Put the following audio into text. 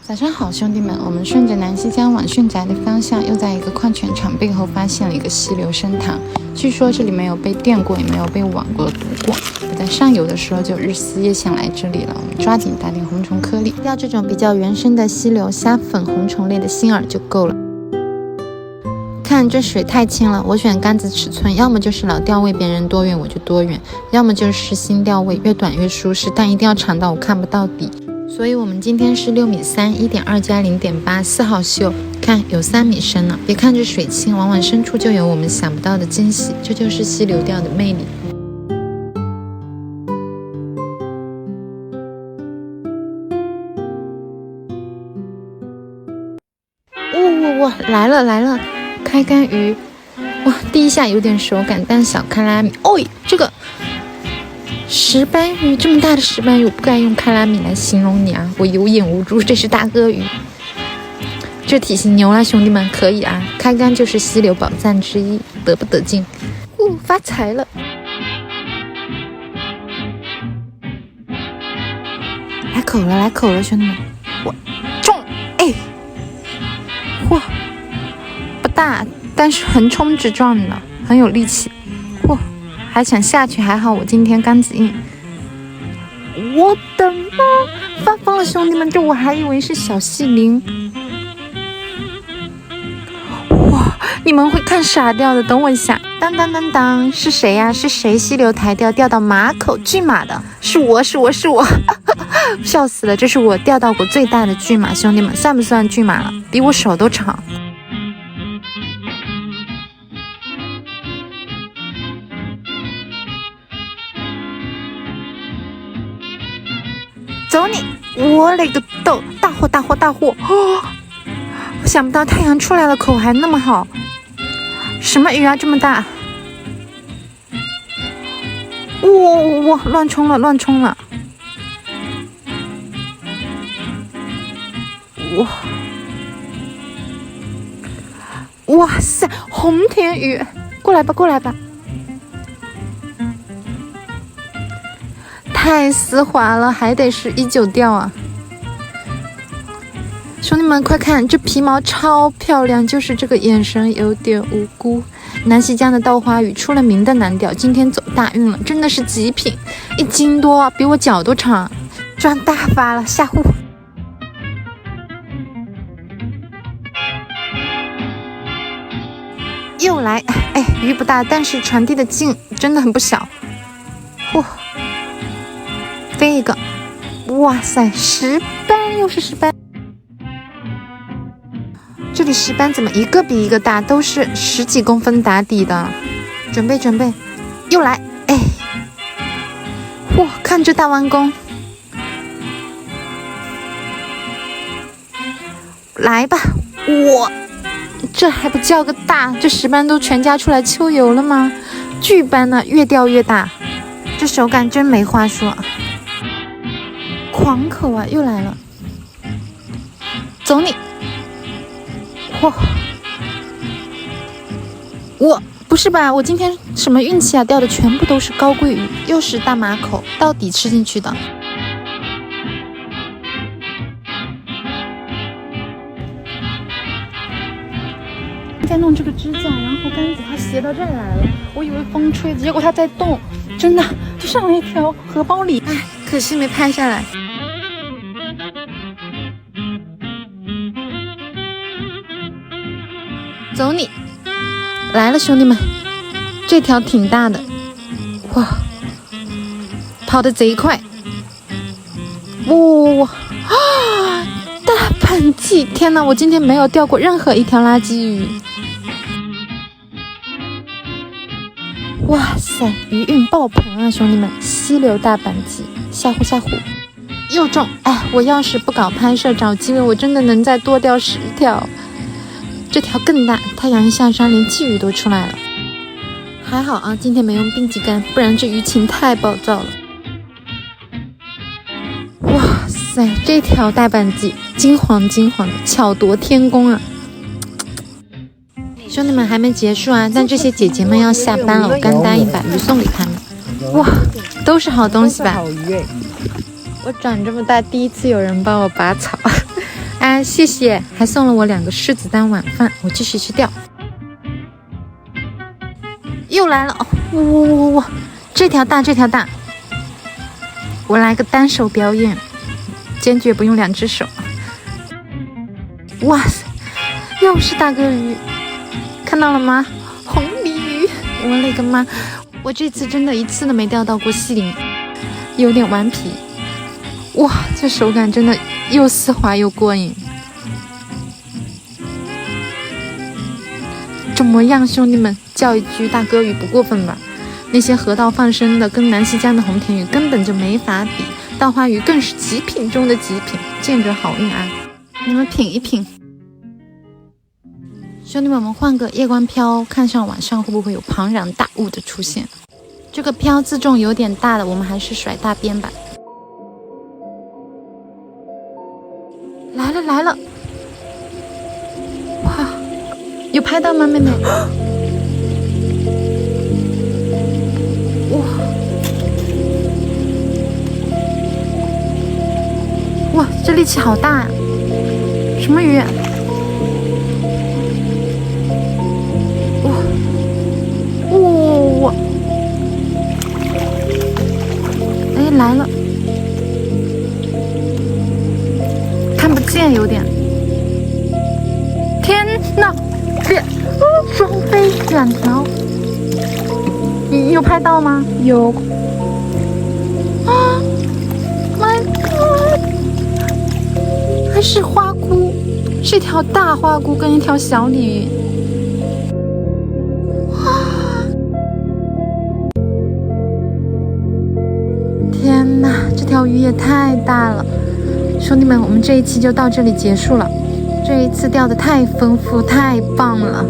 早上好，兄弟们，我们顺着南溪江往汛宅的方向，又在一个矿泉场背后发现了一个溪流深塘。据说这里没有被电过，也没有被网过毒过。我在上游的时候就日思夜想来这里了，我们抓紧打点红虫颗粒，要这种比较原生的溪流，虾粉红虫类的星饵就够了。看这水太清了，我选杆子尺寸，要么就是老钓位，别人多远我就多远，要么就是新钓位，越短越舒适，但一定要长到我看不到底。所以我们今天是6.3米1.2加0.8 4号绣，看有3米深了。别看这水清，往往深处就有我们想不到的惊喜，这就是溪流钓的魅力。哇，来了，开竿鱼，哇，第一下有点手感，但小卡拉米，这个石斑鱼，这么大的石斑鱼，我不该用卡拉米来形容你啊，我有眼无珠，这是大鳄鱼，这体型牛了，兄弟们，可以啊，开竿就是溪流宝藏之一，得不得劲？发财了！来口了，兄弟们，我中，哇，不大，但是横冲直撞的，很有力气，哇！还想下去，还好我今天杆子硬。我的妈！发疯了，兄弟们，这我还以为是小细鳞。哇！你们会看傻掉的，等我一下。当，是谁呀？是谁溪流台钓到马口巨马的？是我，笑死了！这是我钓到过最大的巨马，兄弟们，算不算巨马了？比我手都长。走你！我勒个豆！大货！哦，我想不到太阳出来了，口还那么好。什么鱼啊，这么大！哇，乱冲了！哇塞，红田鱼，过来吧！太丝滑了，还得是19钓啊！兄弟们快看，这皮毛超漂亮，就是这个眼神有点无辜。南溪江的稻花鱼出了名的难钓，今天走大运了，真的是极品，1斤多，比我脚都长，赚大发了，下户。又来，鱼不大，但是传递的劲真的很不小，哇！飞一个，哇塞，石斑又是石斑，这里石斑怎么一个比一个大，都是10几公分打底的。准备，又来，哇，看这大弯弓，来吧，哇，这还不叫个大？这石斑都全家出来秋游了吗？巨斑呢，越钓越大，这手感真没话说。狂口啊，又来了！走你！我不是吧？我今天什么运气啊？钓的全部都是高贵鱼，又是大马口，到底吃进去的。在弄这个支架，然后杆子它斜到这儿来了，我以为风吹，结果它在动，真的就上了一条荷包梨，可惜没拍下来。走你！来了，兄弟们，这条挺大的，哇，跑得贼快，哇，大盘鲫！天哪，我今天没有钓过任何一条垃圾鱼。哇塞，鱼运爆棚啊，兄弟们！溪流大板鲫，下户又中！我要是不搞拍摄找机会，我真的能再多钓10条。这条更大，太阳一下山，连鲫鱼都出来了。还好啊，今天没用并脊竿，不然这鱼情太暴躁了。哇塞，这条大板鲫金黄的，巧夺天工啊！兄弟们还没结束啊，但这些姐姐们要下班了，我刚答应把鱼送给他们。哇，都是好东西吧？我长这么大第一次有人帮我拔草，哎，谢谢，还送了我2个狮子当晚饭，我继续吃掉。又来了，哇，这条大，我来个单手表演，坚决不用2只手。哇塞，又是大个鱼，看到了吗？红鲤鱼，我勒个妈！我这次真的一次都没钓到过细鳞，有点顽皮。哇，这手感真的又丝滑又过瘾。怎么样，兄弟们，叫一句大哥鱼不过分吧？那些河道放生的跟南溪江的红田鱼根本就没法比，稻花鱼更是极品中的极品，见着好运啊！你们品一品。兄弟们，我们换个夜观漂，看上晚上会不会有庞然大物的出现。这个漂自重有点大了，我们还是甩大边吧。来了！哇，有拍到吗，妹妹？哇，这力气好大呀！什么鱼啊？哇！哎，来了！看不见，有点。天哪！双飞2条，你有拍到吗？有。啊 ！My God！ 还是花菇，是一条大花菇跟一条小鲤鱼。哇！天哪，这条鱼也太大了！兄弟们，我们这一期就到这里结束了。这一次钓的太丰富，太棒了。